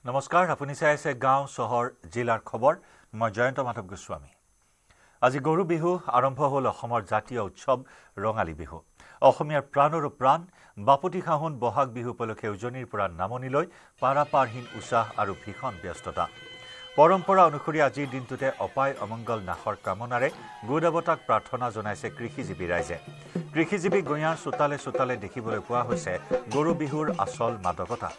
নমস্কাৰ আপুনি চাই আছে গাঁও চহৰ জিলাৰ খবৰ মই জয়ন্ত মাধৱ গোস্বামী আজি গৰু বিহু আৰম্ভ হ'ল অসমৰ জাতীয় উৎসৱ ৰঙালী বিহু অসমীয়াৰ প্ৰাণৰ প্ৰাণ বাপতি খাহুন বহাগ বিহু উপলক্ষে উজনিৰ পৰা নামনিলৈ পাৰাপাৰহীন উৎসাহ আৰু ভীষণ ব্যস্ততা পৰম্পৰা অনুসৰি আজিৰ দিনটোতে অপায় অমংগল নাশৰ কামনাৰে গুদেৱতাক প্ৰাৰ্থনা জনাইছে কৃষিজীৱী ৰাইজে কৃষিজীৱী গঞাৰ চোতালে চোতালে দেখিবলৈ পোৱা হৈছে গৰু বিহুৰ আচল মাদকতা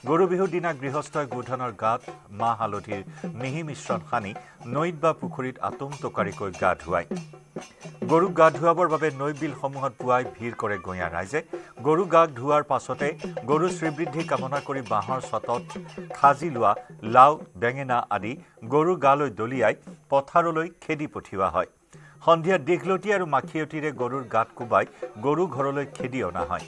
গৰু বিহুৰ দিনা গৃহস্থই গোধনৰ গাত মাহ হালধিৰ মিহি মিশ্ৰণ সানি নৈত বা পুখুৰীত আতুম টকাৰিকৈ গা ধুৱায় গৰুক গা ধুৱাবৰ বাবে নৈ বিলসমূহত পুৱাই ভিৰ কৰে গঞা ৰাইজে গৰু গাক ধুৱাৰ পাছতে গৰু শ্ৰীবৃদ্ধি কামনা কৰি বাঁহৰ চটত খাজি লোৱা লাও বেঙেনা আদি গৰু গালৈ দলিয়াই পথাৰলৈ খেদি পঠিওৱা হয় সন্ধিয়া দীঘলতি আৰু মাখিয়তিৰে গৰুৰ গাত কোবাই গৰু ঘৰলৈ খেদি অনা হয়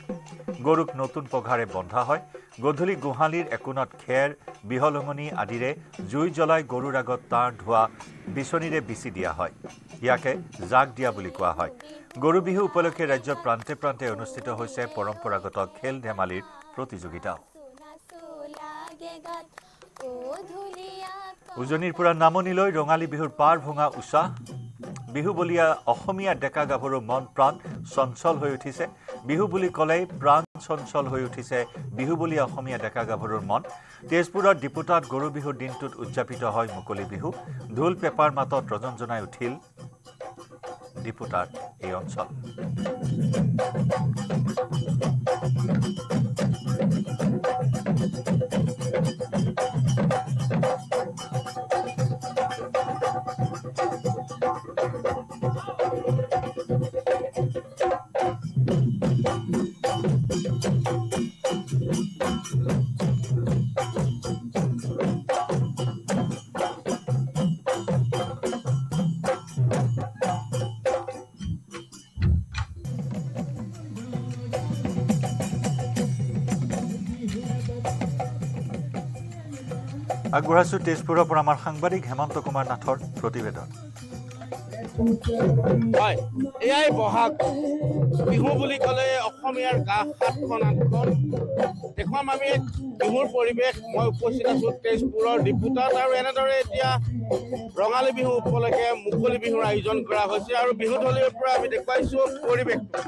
গৰুক নতুন পঘাৰে বন্ধা হয় গধূলি গোহালিৰ একোণত খেৰ বিহলঙনি আদিৰে জুই জ্বলাই গৰুৰ আগত তাঁৰ ধোৱা বিচনীৰে বিচি দিয়া হয় ইয়াকে জাক দিয়া বুলি কোৱা হয় গৰু বিহু উপলক্ষে ৰাজ্যৰ প্ৰান্তে প্ৰান্তে অনুষ্ঠিত হৈছে পৰম্পৰাগত খেল ধেমালিৰ প্ৰতিযোগিতা উজনিৰ পৰা নামনিলৈ ৰঙালী বিহুৰ পাৰ ভঙা উৎসাহ বিহু বলিয়া অসমীয়া ডেকা গাভৰু মন প্ৰাণ চঞ্চল হৈ উঠিছে বিহু বুলি ক'লেই প্ৰাণ চঞ্চল হৈ উঠিছে বিহু বলিয়া অসমীয়া ডেকা গাভৰুৰ মন তেজপুৰৰ ডিপুতাত গৰু বিহুৰ দিনটোত উদযাপিত হয় মুকলি বিহু ঢোল পেপাৰ মাতত ৰজনজনাই উঠিল ডিপুতাৰ এই অঞ্চল আগবঢ়াইছো তেজপুৰৰ পৰা আমাৰ সাংবাদিক হেমন্ত কুমাৰ নাথৰ প্ৰতিবেদন হয় এয়াই বহাগ বিহু বুলি ক'লে অসমীয়াৰ গা সাতখন আঠখন দেখুৱাম আমি বিহুৰ পৰিৱেশ মই উপস্থিত আছো তেজপুৰৰ ডিপুতাত আৰু এনেদৰে এতিয়া ৰঙালী বিহু উপলক্ষে মুকলি বিহুৰ আয়োজন কৰা হৈছে আৰু বিহুথলীৰ পৰা আমি দেখুৱাইছো পৰিৱেশটো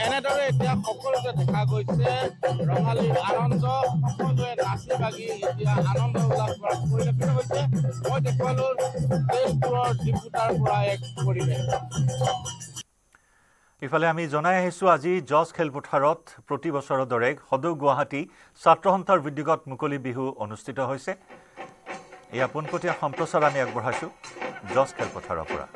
এনেদৰে এতিয়া সকলোতে দেখা গৈছে ৰঙালীৰ আনন্দ সকলোৱে নাচি বাগি এতিয়া আনন্দ উল্লাস কৰা পৰিলক্ষিত হৈছে মই দেখুৱালো তেজপুৰৰ ডিপুটাৰ পৰা এক পৰিৱেশ ইফালে আমি জনাই আহিছো আজি জজ খেলপথাৰত প্ৰতি বছৰৰ দৰে সদৌ গুৱাহাটী ছাত্ৰ সন্থাৰ উদ্যোগত মুকলি বিহু অনুষ্ঠিত হৈছে এই আপোনপটীয়া সম্প্ৰচাৰ আমি আগবঢ়াইছো জজ খেলপথাৰৰ পৰা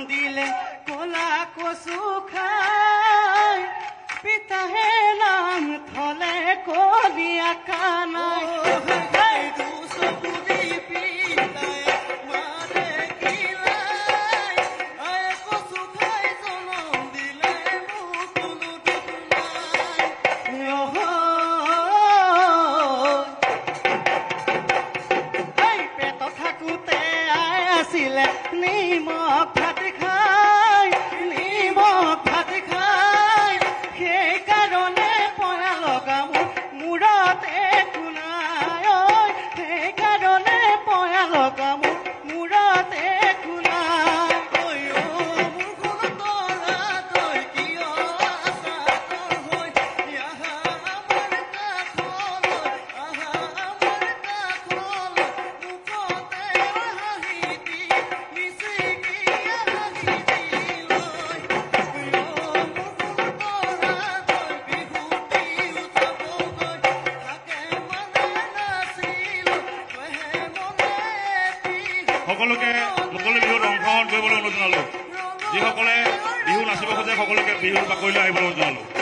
দিলে কলা কচু খাই পিতাহে নাম থলে কলিয়া কানাই সকলোকে মুকলি বিহুত অংশগ্ৰহণ কৰিবলৈ অনুৰোধ জনালোঁ যিসকলে বিহু নাচিব খোজে সকলোকে বিহুৰ বাকৰিলৈ আহিবলৈ অনুৰোধ জনালোঁ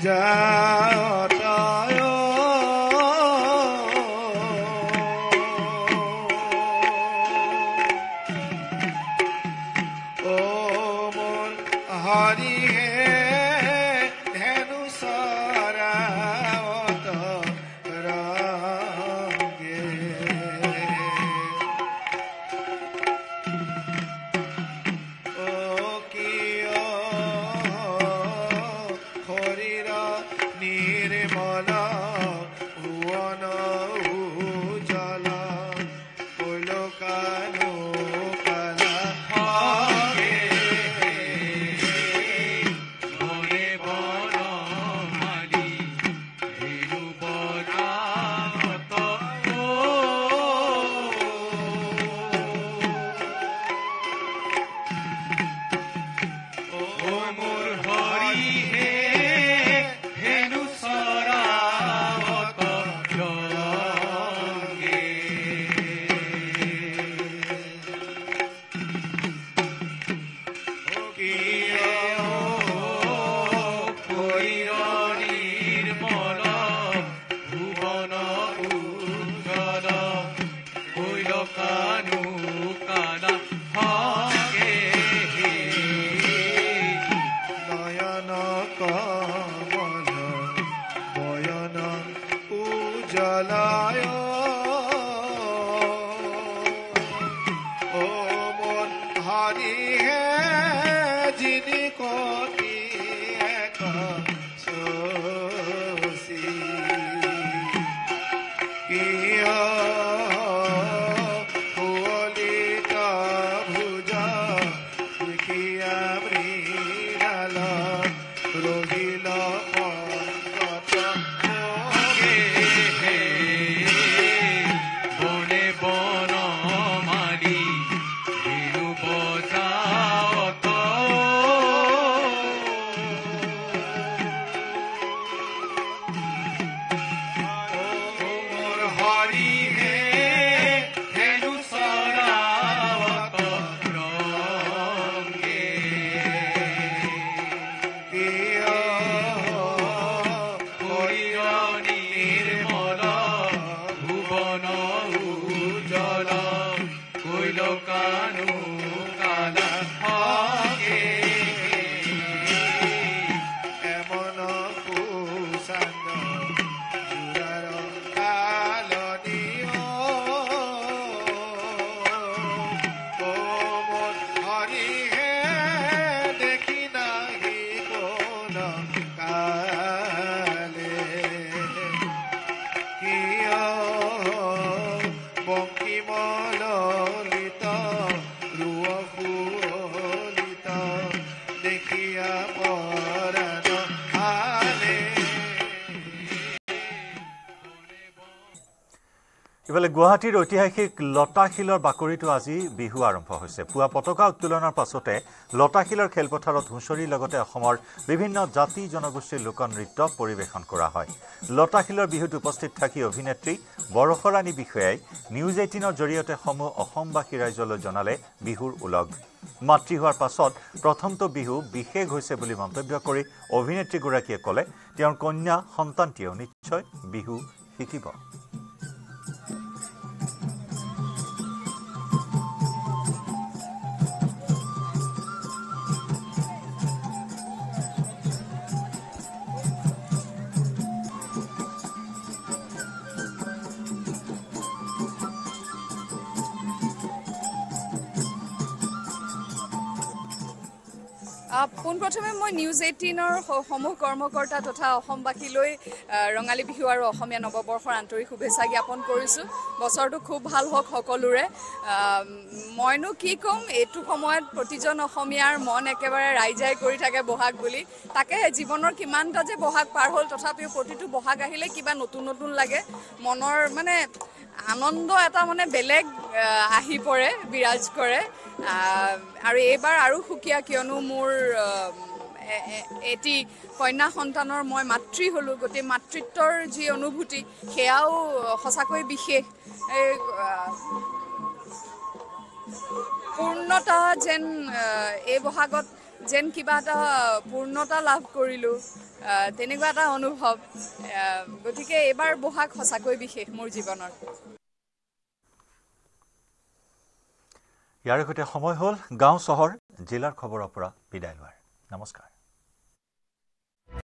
যাতায় ও মন হরিহে ধেনু সরাবত রঙ্গে ও কিয় হরির নির্মল ভুবন উজ্জ্বল কলকানো কালা হরে মনে বন মালি হেনু বনাত ও মোর হরি হে হেনু সরাবত রঙ্গে ও কিয় হরির নির্মল ভুবন উজ্জ্বল কৈলকানু কালা হরে নয়ন কমল বয়ন উজ্জ্বলায় ও মন হরি হে যিনি কটি এক শশী কিয় কুলিত ভুজ দেখিয়া মৃণাল রহিল পঙ্কজ মোহে বনে বন মালি হেনু বজাত মোর হরি হে হেনু সরাবত রঙ্গে কিয় হরির নির্মল ভুবন উজ্জ্বল কৈলকানু কালা হরে এমন কুসাঙ্গ জুরার কালনিয় ও মন হরি হে দেখি নাহি কোন কালে কিয় বঙ্কিমললিত ৰুৱ সুলিত দেখিয়া পৰাণ হালে ইফালে গুৱাহাটীৰ ঐতিহাসিক লতাশিলৰ বাকৰিতো আজি বিহু আৰম্ভ হৈছে পুৱা পতাকা উত্তোলনৰ পাছতে লতাশিলৰ খেলপথাৰত হুঁচৰিৰ লগতে অসমৰ বিভিন্ন জাতি জনগোষ্ঠীৰ লোকনৃত্য পৰিৱেশন কৰা হয় লতাশিলৰ বিহুত উপস্থিত থাকি অভিনেত্ৰী বৰষৰাণী বিষয়াই নিউজ 18ৰ জৰিয়তে সমূহ অসমবাসী ৰাইজলৈ জনালে বিহুৰ উলগ মাতৃ হোৱাৰ পাছত প্ৰথমটো বিহু বিশেষ হৈছে বুলি মন্তব্য কৰি অভিনেত্ৰীগৰাকীয়ে ক'লে তেওঁৰ কন্যা সন্তানটিয়েও নিশ্চয় বিহু শিকিব পোনপ্ৰথমে মই নিউজ 18ৰ সমূহ কৰ্মকৰ্তা তথা অসমবাসীলৈ ৰঙালী বিহু আৰু অসমীয়া নৱবৰ্ষৰ আন্তৰিক শুভেচ্ছা জ্ঞাপন কৰিছোঁ বছৰটো খুব ভাল হওক সকলোৰে মইনো কি ক'ম এইটো সময়ত প্ৰতিজন অসমীয়াৰ মন একেবাৰে ৰাইজাই কৰি থাকে বহাগ বুলি তাকে জীৱনৰ কিমানটা যে বহাগ পাৰ হ'ল তথাপিও প্ৰতিটো বহাগ আহিলে কিবা নতুন নতুন লাগে মনৰ মানে আনন্দ এটা মানে বেলেগ আহি পৰে বিৰাজ কৰে আৰু এইবাৰ আৰু সুকীয়া কিয়নো মোৰ এটি কন্যা সন্তানৰ মই মাতৃ হলো গতে মাতৃত্বৰ যি অনুভূতি সেয়াও সঁচাকৈ বিশেষ পূৰ্ণতা যেন এই বহাগত যেন কিবা এটা পূৰ্ণতা লাভ কৰিলোঁ তেনেকুৱা এটা অনুভৱ গতিকে এইবাৰ বহাগ সঁচাকৈ বিশেষ মোৰ জীৱনৰ ইয়াৰ সৈতে সময় হ'ল গাঁও চহৰ জিলাৰ খবৰৰ পৰা বিদায় লোৱাৰ নমস্কাৰ